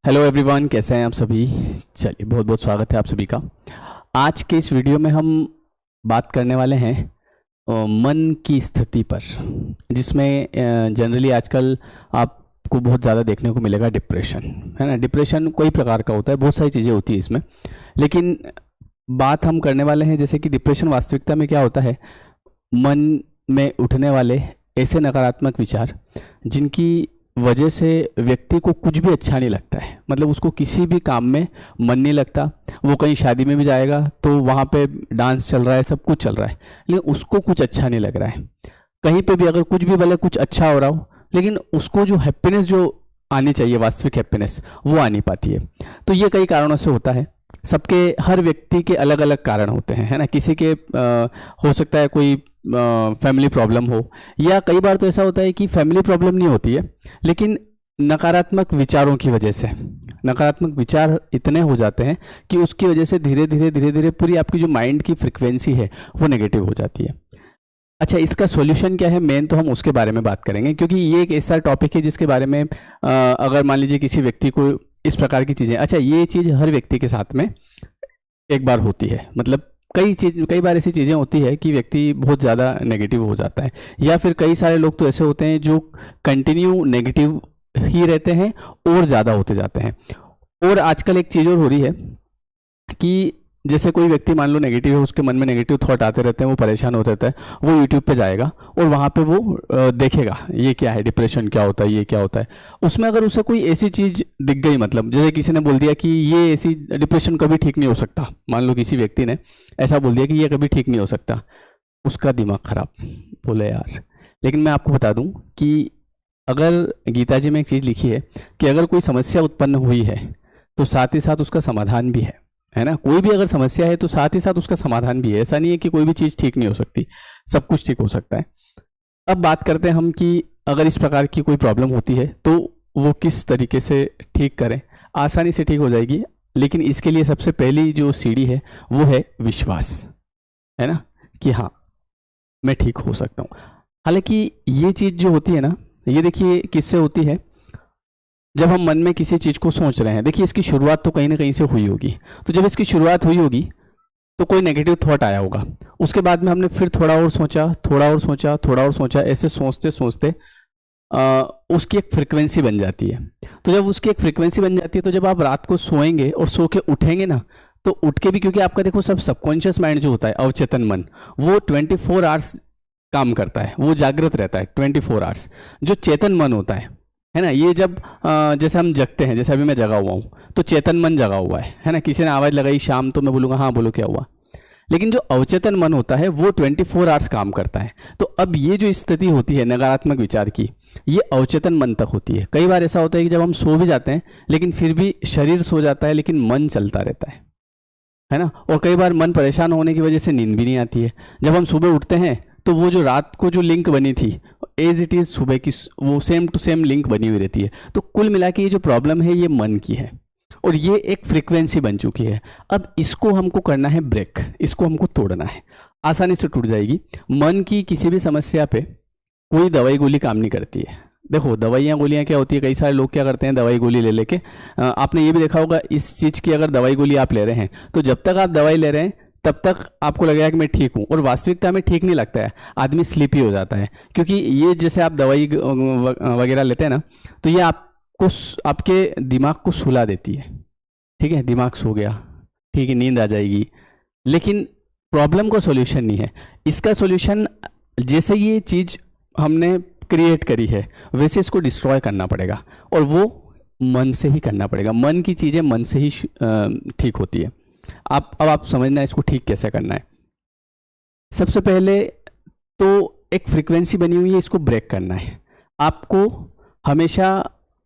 Hello everyone, कैसे हैं आप सभी। चलिए, बहुत बहुत स्वागत है आप सभी का। आज के इस वीडियो में हम बात करने वाले हैं मन की स्थिति पर, जिसमें जनरली आजकल आपको बहुत ज़्यादा देखने को मिलेगा डिप्रेशन, है ना। डिप्रेशन कई प्रकार का होता है, बहुत सारी चीज़ें होती है इसमें, लेकिन बात हम करने वाले हैं जैसे कि डिप्रेशन वास्तविकता में क्या होता है। मन में उठने वाले ऐसे नकारात्मक विचार जिनकी वजह से व्यक्ति को कुछ भी अच्छा नहीं लगता है, मतलब उसको किसी भी काम में मन नहीं लगता। वो कहीं शादी में भी जाएगा तो वहाँ पे डांस चल रहा है, सब कुछ चल रहा है, लेकिन उसको कुछ अच्छा नहीं लग रहा है। कहीं पे भी अगर कुछ भी भले कुछ अच्छा हो रहा हो, लेकिन उसको जो हैप्पीनेस जो आनी चाहिए, वास्तविक हैप्पीनेस, वो आ नहीं पाती है। तो ये कई कारणों से होता है। सबके, हर व्यक्ति के अलग अलग कारण होते हैं, है ना। किसी के हो सकता है कोई फैमिली प्रॉब्लम हो, या कई बार तो ऐसा होता है कि फैमिली प्रॉब्लम नहीं होती है, लेकिन नकारात्मक विचारों की वजह से, नकारात्मक विचार इतने हो जाते हैं कि उसकी वजह से धीरे धीरे पूरी आपकी जो माइंड की फ्रिक्वेंसी है वो नेगेटिव हो जाती है। अच्छा, इसका सॉल्यूशन क्या है, मेन तो हम उसके बारे में बात करेंगे, क्योंकि ये एक ऐसा टॉपिक है जिसके बारे में अगर मान लीजिए किसी व्यक्ति को इस प्रकार की चीज़ें, अच्छा ये चीज़ हर व्यक्ति के साथ में एक बार होती है, मतलब कई बार ऐसी चीज़ें होती है कि व्यक्ति बहुत ज़्यादा नेगेटिव हो जाता है, या फिर कई सारे लोग तो ऐसे होते हैं जो कंटिन्यू नेगेटिव ही रहते हैं और ज़्यादा होते जाते हैं। और आजकल एक चीज़ और हो रही है कि जैसे कोई व्यक्ति मान लो नेगेटिव है, उसके मन में नेगेटिव थॉट आते रहते हैं, वो परेशान होता रहता है, वो यूट्यूब पे जाएगा और वहाँ पे वो देखेगा ये क्या है, डिप्रेशन क्या होता है, ये क्या होता है। उसमें अगर उसे कोई ऐसी चीज़ दिख गई, मतलब जैसे किसी ने बोल दिया कि ये ऐसी डिप्रेशन कभी ठीक नहीं हो सकता, मान लो किसी व्यक्ति ने ऐसा बोल दिया कि ये कभी ठीक नहीं हो सकता, उसका दिमाग खराब, बोले यार। लेकिन मैं आपको बता दूं कि अगर गीता जी में एक चीज़ लिखी है कि अगर कोई समस्या उत्पन्न हुई है तो साथ ही साथ उसका समाधान भी है ना। कोई भी अगर समस्या है तो साथ ही साथ उसका समाधान भी है। ऐसा नहीं है कि कोई भी चीज़ ठीक नहीं हो सकती, सब कुछ ठीक हो सकता है। अब बात करते हैं हम कि अगर इस प्रकार की कोई प्रॉब्लम होती है तो वो किस तरीके से ठीक करें। आसानी से ठीक हो जाएगी, लेकिन इसके लिए सबसे पहली जो सीढ़ी है वो है विश्वास, है ना, कि हाँ मैं ठीक हो सकता हूँ। हालांकि ये चीज़ जो होती है ना, ये देखिए किससे होती है, जब हम मन में किसी चीज़ को सोच रहे हैं। देखिए इसकी शुरुआत तो कहीं ना कहीं से हुई होगी, तो जब इसकी शुरुआत हुई होगी तो कोई नेगेटिव थॉट आया होगा, उसके बाद में हमने फिर थोड़ा और सोचा, थोड़ा और सोचा, थोड़ा और सोचा, ऐसे सोचते सोचते उसकी एक फ्रिक्वेंसी बन जाती है। तो जब उसकी एक फ्रिक्वेंसी बन जाती है तो जब आप रात को सोएंगे और सो के उठेंगे ना, तो उठ के भी, क्योंकि आपका देखो सब सबकॉन्शियस माइंड जो होता है, अवचेतन मन, वो 24 आवर्स काम करता है, वो जागृत रहता है 24 आवर्स। जो चेतन मन होता है ना, ये जब जैसे हम जगते हैं, जैसे अभी मैं जगा हुआ हूँ तो चेतन मन जगा हुआ है ना। किसी ने आवाज़ लगाई शाम, तो मैं बोलूँगा हाँ बोलो क्या हुआ। लेकिन जो अवचेतन मन होता है वो 24 आवर्स काम करता है। तो अब ये जो स्थिति होती है नकारात्मक विचार की, ये अवचेतन मन तक होती है। कई बार ऐसा होता है कि जब हम सो भी जाते हैं लेकिन फिर भी शरीर सो जाता है लेकिन मन चलता रहता है ना। और कई बार मन परेशान होने की वजह से नींद भी नहीं आती है। जब हम सुबह उठते हैं तो वो जो रात को जो लिंक बनी थी एज इट इज़ सुबह की, वो सेम टू सेम लिंक बनी हुई रहती है। तो कुल मिला के ये जो प्रॉब्लम है ये मन की है और ये एक फ्रीक्वेंसी बन चुकी है। अब इसको हमको करना है ब्रेक, इसको हमको तोड़ना है। आसानी से टूट जाएगी। मन की किसी भी समस्या पे कोई दवाई गोली काम नहीं करती है। देखो दवाइयाँ गोलियाँ क्या होती है, कई सारे लोग क्या करते हैं, दवाई गोली ले लेके, आपने ये भी देखा होगा इस चीज़ की, अगर दवाई गोली आप ले रहे हैं तो जब तक आप दवाई ले रहे हैं तब तक आपको लगेगा कि मैं ठीक हूँ, और वास्तविकता में ठीक नहीं लगता है, आदमी स्लीपी हो जाता है। क्योंकि ये जैसे आप दवाई वगैरह लेते हैं ना, तो ये आपको, आपके दिमाग को सुला देती है, ठीक है, दिमाग सो गया, ठीक है, नींद आ जाएगी। लेकिन प्रॉब्लम का सॉल्यूशन नहीं है। इसका सॉल्यूशन, जैसे ये चीज़ हमने क्रिएट करी है वैसे इसको डिस्ट्रॉय करना पड़ेगा, और वो मन से ही करना पड़ेगा। मन की चीज़ें मन से ही ठीक होती है। अब आप समझना इसको ठीक कैसे करना है। सबसे पहले तो एक फ्रीक्वेंसी बनी हुई है, इसको ब्रेक करना है। आपको हमेशा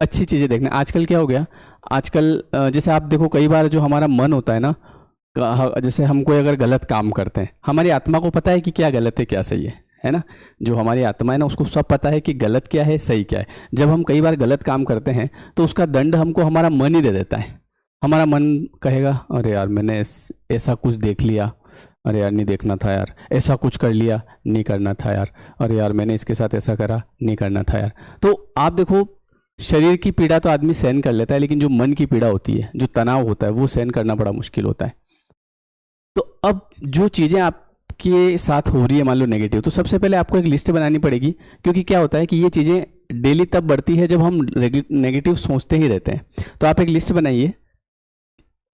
अच्छी चीज़ें देखना। आजकल क्या हो गया, आजकल जैसे आप देखो कई बार जो हमारा मन होता है ना, जैसे हम कोई अगर गलत काम करते हैं, हमारी आत्मा को पता है कि क्या गलत है क्या सही है ना। जो हमारी आत्मा है ना, उसको सब पता है कि गलत क्या है सही क्या है। जब हम कई बार गलत काम करते हैं तो उसका दंड हमको हमारा मन ही दे देता है। हमारा मन कहेगा अरे यार मैंने ऐसा कुछ देख लिया, अरे यार नहीं देखना था यार, ऐसा कुछ कर लिया नहीं करना था यार, अरे यार मैंने इसके साथ ऐसा करा नहीं करना था यार। तो आप देखो शरीर की पीड़ा तो आदमी सहन कर लेता है, लेकिन जो मन की पीड़ा होती है, जो तनाव होता है, वो सहन करना बड़ा मुश्किल होता है। तो अब जो चीज़ें आपके साथ हो रही है मान लो नेगेटिव, तो सबसे पहले आपको एक लिस्ट बनानी पड़ेगी, क्योंकि क्या होता है कि ये चीज़ें डेली तब बढ़ती है जब हम नेगेटिव सोचते ही रहते हैं। तो आप एक लिस्ट बनाइए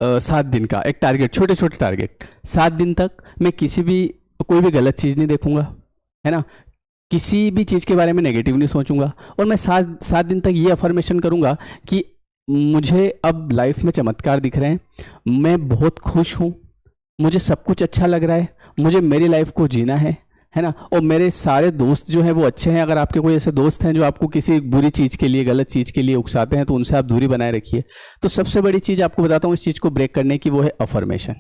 7 दिन का, एक टारगेट, छोटे छोटे टारगेट। 7 दिन तक मैं कोई भी गलत चीज़ नहीं देखूंगा, है ना, किसी भी चीज़ के बारे में नेगेटिव नहीं सोचूंगा, और मैं 7 दिन तक ये अफर्मेशन करूंगा कि मुझे अब लाइफ में चमत्कार दिख रहे हैं, मैं बहुत खुश हूँ, मुझे सब कुछ अच्छा लग रहा है, मुझे मेरी लाइफ को जीना है ना, और मेरे सारे दोस्त जो हैं वो अच्छे हैं। अगर आपके कोई ऐसे दोस्त हैं जो आपको किसी बुरी चीज़ के लिए, गलत चीज़ के लिए उकसाते हैं, तो उनसे आप दूरी बनाए रखिए। तो सबसे बड़ी चीज़ आपको बताता हूँ इस चीज़ को ब्रेक करने की, वो है अफर्मेशन।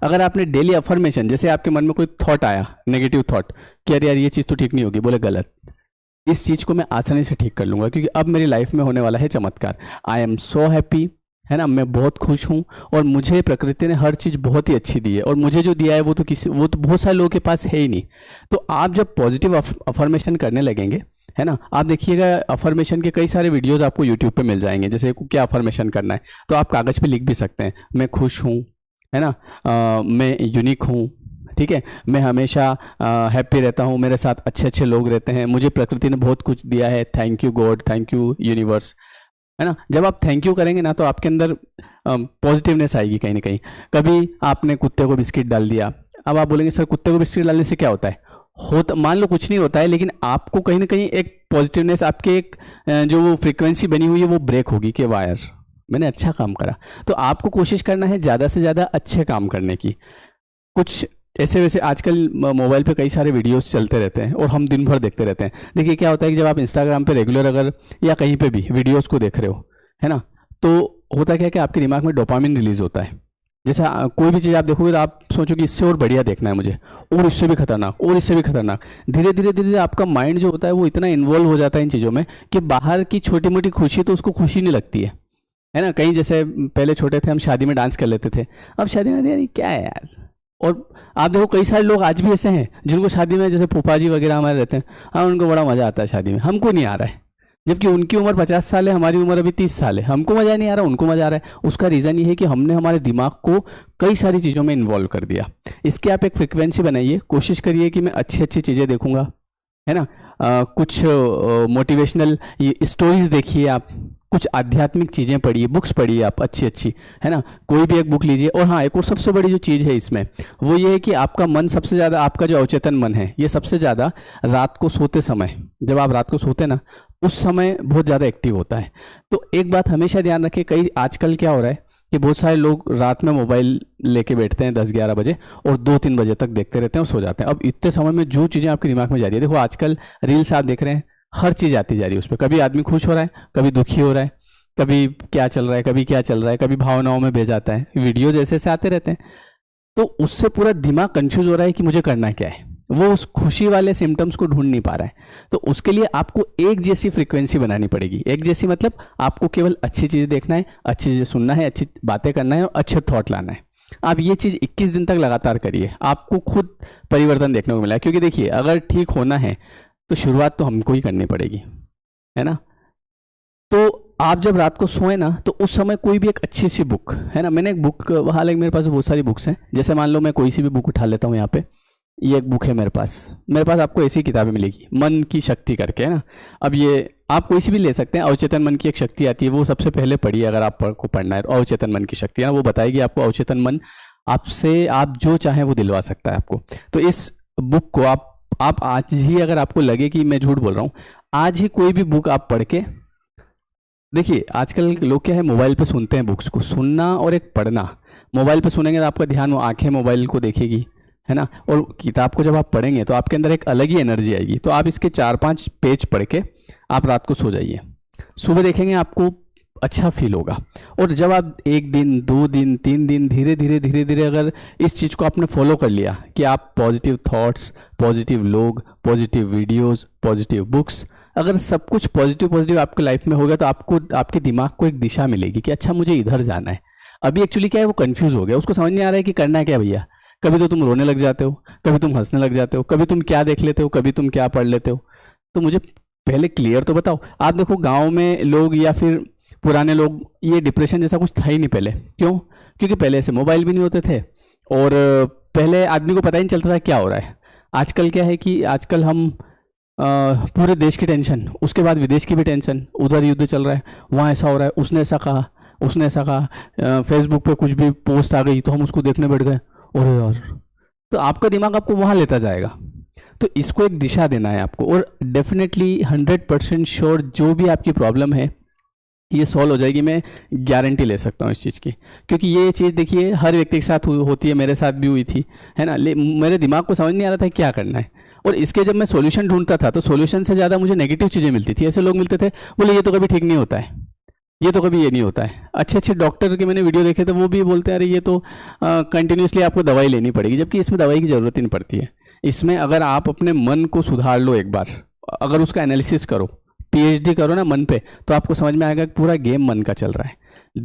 अगर आपने डेली अफर्मेशन, जैसे आपके मन में कोई थॉट आया, नेगेटिव थॉट कि अरे यार ये चीज़ तो ठीक नहीं होगी, बोले गलत, इस चीज़ को मैं आसानी से ठीक कर लूँगा, क्योंकि अब मेरी लाइफ में होने वाला है चमत्कार। आई एम सो हैप्पी, है ना, मैं बहुत खुश हूँ, और मुझे प्रकृति ने हर चीज़ बहुत ही अच्छी दी है, और मुझे जो दिया है वो तो बहुत सारे लोगों के पास है ही नहीं। तो आप जब पॉजिटिव अफर्मेशन करने लगेंगे, है ना, आप देखिएगा अफर्मेशन के कई सारे वीडियोस आपको यूट्यूब पे मिल जाएंगे। जैसे क्या अफर्मेशन करना है, तो आप कागज़ पे लिख भी सकते हैं, मैं खुश हूँ, है ना, मैं यूनिक हूँ, ठीक है, मैं हमेशा हैप्पी रहता हूँ, मेरे साथ अच्छे अच्छे लोग रहते हैं, मुझे प्रकृति ने बहुत कुछ दिया है, thank you God, thank you universe, है ना। जब आप थैंक यू करेंगे ना, तो आपके अंदर पॉजिटिवनेस आएगी कहीं ना कहीं। कभी आपने कुत्ते को बिस्किट डाल दिया, अब आप बोलेंगे सर कुत्ते को बिस्किट डालने से क्या होता है, मान लो कुछ नहीं होता है, लेकिन आपको कहीं ना कहीं एक पॉजिटिवनेस, आपके एक जो वो फ्रीक्वेंसी बनी हुई है वो ब्रेक होगी कि वाह यार मैंने अच्छा काम करा। तो आपको कोशिश करना है ज़्यादा से ज़्यादा अच्छे काम करने की। कुछ ऐसे वैसे आजकल मोबाइल पे कई सारे वीडियोस चलते रहते हैं और हम दिन भर देखते रहते हैं। देखिए क्या होता है कि जब आप इंस्टाग्राम पे रेगुलर अगर या कहीं पे भी वीडियोस को देख रहे हो, है ना, तो होता क्या है कि आपके दिमाग में डोपामिन रिलीज होता है। जैसे कोई भी चीज़ आप देखोगे तो आप सोचोगे इससे और बढ़िया देखना है मुझे, और इससे भी खतरनाक, और इससे भी खतरनाक। धीरे धीरे धीरे धीरे आपका माइंड जो होता है वो इतना इन्वॉल्व हो जाता है इन चीज़ों में कि बाहर की छोटी मोटी खुशी तो उसको खुशी नहीं लगती है ना। कहीं जैसे पहले छोटे थे हम शादी में डांस कर लेते थे, अब शादी में यार क्या है यार। और आप देखो कई सारे लोग आज भी ऐसे हैं जिनको शादी में, जैसे फूफा जी वगैरह हमारे रहते हैं, हाँ उनको बड़ा मज़ा आता है शादी में, हमको नहीं आ रहा है। जबकि उनकी उम्र 50 साल है, हमारी उम्र अभी 30 साल है, हमको मज़ा नहीं आ रहा, उनको मज़ा आ रहा है। उसका रीज़न ये है कि हमने हमारे दिमाग को कई सारी चीज़ों में इन्वॉल्व कर दिया। इसके आप एक फ्रिक्वेंसी बनाइए, कोशिश करिए कि मैं अच्छी अच्छी चीज़ें देखूंगा, है ना, कुछ मोटिवेशनल स्टोरीज देखिए, आप कुछ आध्यात्मिक चीज़ें पढ़िए, बुक्स पढ़िए आप अच्छी अच्छी, है ना, कोई भी एक बुक लीजिए। और हाँ, एक और सबसे बड़ी जो चीज़ है इसमें वो ये है कि आपका मन सबसे ज़्यादा, आपका जो अवचेतन मन है ये सबसे ज़्यादा रात को सोते समय, जब आप रात को सोते ना उस समय बहुत ज़्यादा एक्टिव होता है। तो एक बात हमेशा ध्यान रखें, कई आजकल क्या हो रहा है कि बहुत सारे लोग रात में मोबाइल लेके बैठते हैं 10-11 बजे और 2-3 बजे तक देखते रहते हैं और सो जाते हैं। अब इतने समय में जो चीज़ें आपके दिमाग में जा रही है, देखो आजकल रील्स आप देख रहे हैं, हर चीज़ आती जा रही है उस पर, कभी आदमी खुश हो रहा है, कभी दुखी हो रहा है, कभी क्या चल रहा है, कभी क्या चल रहा है, कभी भावनाओं में बह जाता है, वीडियो जैसे से आते रहते हैं। तो उससे पूरा दिमाग कंफ्यूज हो रहा है कि मुझे करना क्या है, वो उस खुशी वाले सिम्टम्स को ढूंढ नहीं पा रहा है। तो उसके लिए आपको एक जैसी फ्रीक्वेंसी बनानी पड़ेगी। एक जैसी मतलब आपको केवल अच्छी चीज़ें देखना है, अच्छी चीज़ें सुनना है, अच्छी बातें करना है और अच्छे थॉट लाना है। आप ये चीज़ 21 दिन तक लगातार करिए, आपको खुद परिवर्तन देखने को मिला है। क्योंकि देखिए अगर ठीक होना है तो शुरुआत तो हमको ही करनी पड़ेगी, है ना। तो आप जब रात को सोए ना तो उस समय कोई भी एक अच्छी सी बुक, है ना, मैंने एक बुक, हालांकि मेरे पास बहुत सारी बुक्स हैं, जैसे मान लो मैं कोई सी भी बुक उठा लेता हूँ, यहाँ पे ये एक बुक है मेरे पास आपको ऐसी किताबें मिलेगी, मन की शक्ति करके, है ना। अब ये आप कोई सी भी ले सकते हैं, अवचेतन मन की एक शक्ति आती है, वो सबसे पहले पढ़िए अगर आपको पढ़ना है तो। अवचेतन मन की शक्ति है ना, वो बताएगी आपको अवचेतन मन आपसे आप जो चाहें वो दिलवा सकता है आपको। तो इस बुक को आप आज ही, अगर आपको लगे कि मैं झूठ बोल रहा हूँ, आज ही कोई भी बुक आप पढ़ के देखिए। आजकल लोग क्या है, मोबाइल पे सुनते हैं बुक्स को, सुनना और एक पढ़ना। मोबाइल पे सुनेंगे तो आपका ध्यान, वो आंखें मोबाइल को देखेगी, है ना, और किताब को जब आप पढ़ेंगे तो आपके अंदर एक अलग ही एनर्जी आएगी। तो आप इसके 4-5 पेज पढ़ के आप रात को सो जाइए, सुबह देखेंगे आपको अच्छा फील होगा। और जब आप 1 दिन 2 दिन 3 दिन धीरे धीरे अगर इस चीज़ को आपने फॉलो कर लिया कि आप पॉजिटिव थॉट्स, पॉजिटिव लोग, पॉजिटिव वीडियोस, पॉजिटिव बुक्स, अगर सब कुछ पॉजिटिव आपके लाइफ में होगा तो आपको, आपके दिमाग को एक दिशा मिलेगी कि अच्छा मुझे इधर जाना है। अभी एक्चुअली क्या है, वो कंफ्यूज हो गया, उसको समझ नहीं आ रहा है कि करना क्या भैया। कभी तो तुम रोने लग जाते हो, कभी तुम हंसने लग जाते हो, कभी तुम क्या देख लेते हो, कभी तुम क्या पढ़ लेते हो। तो मुझे पहले क्लियर तो बताओ। आप देखो गांव में लोग या फिर पुराने लोग, ये डिप्रेशन जैसा कुछ था ही नहीं पहले। क्यों? क्योंकि पहले ऐसे मोबाइल भी नहीं होते थे और पहले आदमी को पता ही नहीं चलता था क्या हो रहा है। आजकल क्या है कि आजकल हम पूरे देश की टेंशन, उसके बाद विदेश की भी टेंशन, उधर युद्ध चल रहा है, वहाँ ऐसा हो रहा है, उसने ऐसा कहा, उसने ऐसा कहा, फेसबुक पे कुछ भी पोस्ट आ गई तो हम उसको देखने बैठ गए, अरे यार। तो आपका दिमाग आपको वहाँ लेता जाएगा। तो इसको एक दिशा देना है आपको, और डेफिनेटली 100% श्योर जो भी आपकी प्रॉब्लम है ये सॉल्व हो जाएगी। मैं गारंटी ले सकता हूँ इस चीज़ की, क्योंकि ये चीज़ देखिए हर व्यक्ति के साथ होती है, मेरे साथ भी हुई थी, है ना। मेरे दिमाग को समझ नहीं आ रहा था क्या करना है, और इसके जब मैं सॉल्यूशन ढूंढता था तो सॉल्यूशन से ज़्यादा मुझे नेगेटिव चीज़ें मिलती थी। ऐसे लोग मिलते थे बोले ये तो कभी ठीक नहीं होता है, ये तो कभी ये नहीं होता है। अच्छे अच्छे डॉक्टर के मैंने वीडियो देखे थे, वो भी बोलते हैं अरे ये तो कंटिन्यूसली आपको दवाई लेनी पड़ेगी, जबकि इसमें दवाई की ज़रूरत ही नहीं पड़ती है। इसमें अगर आप अपने मन को सुधार लो एक बार, अगर उसका एनालिसिस करो, पीएचडी करो ना मन पे, तो आपको समझ में आएगा कि पूरा गेम मन का चल रहा है।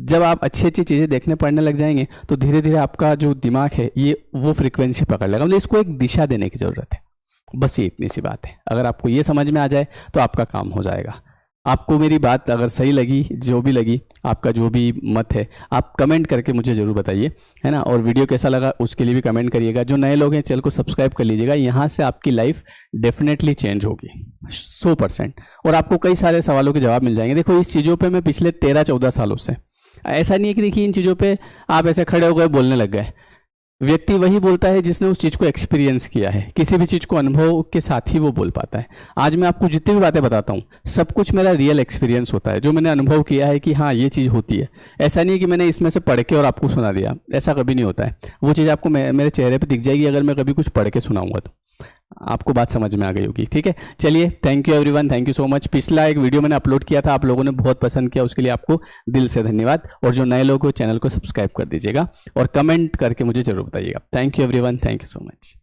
जब आप अच्छी अच्छी चीज़ें देखने पढ़ने लग जाएंगे तो धीरे धीरे आपका जो दिमाग है ये वो फ्रीक्वेंसी पकड़ लेगा। मतलब इसको एक दिशा देने की ज़रूरत है, बस ये इतनी सी बात है। अगर आपको ये समझ में आ जाए तो आपका काम हो जाएगा। आपको मेरी बात अगर सही लगी, जो भी लगी, आपका जो भी मत है, आप कमेंट करके मुझे ज़रूर बताइए, है ना। और वीडियो कैसा लगा उसके लिए भी कमेंट करिएगा। जो नए लोग हैं चैनल को सब्सक्राइब कर लीजिएगा, यहाँ से आपकी लाइफ डेफिनेटली चेंज होगी 100%, और आपको कई सारे सवालों के जवाब मिल जाएंगे। देखो इस चीज़ों पर मैं पिछले 13-14 सालों से, ऐसा नहीं है कि देखिए इन चीज़ों पर आप ऐसे खड़े हो गए बोलने लग गए। व्यक्ति वही बोलता है जिसने उस चीज़ को एक्सपीरियंस किया है, किसी भी चीज़ को अनुभव के साथ ही वो बोल पाता है। आज मैं आपको जितनी भी बातें बताता हूँ सब कुछ मेरा रियल एक्सपीरियंस होता है, जो मैंने अनुभव किया है कि हाँ ये चीज़ होती है। ऐसा नहीं है कि मैंने इसमें से पढ़ के और आपको सुना दिया, ऐसा कभी नहीं होता है। वो चीज़ आपको मेरे चेहरे पर दिख जाएगी अगर मैं कभी कुछ पढ़ के सुनाऊंगा तो आपको बात समझ में आ गई होगी। ठीक है, चलिए, thank you everyone, thank you so much. पिछला एक वीडियो मैंने अपलोड किया था, आप लोगों ने बहुत पसंद किया, उसके लिए आपको दिल से धन्यवाद। और जो नए लोग हो चैनल को सब्सक्राइब कर दीजिएगा और कमेंट करके मुझे जरूर बताइएगा। Thank you everyone, thank you so much.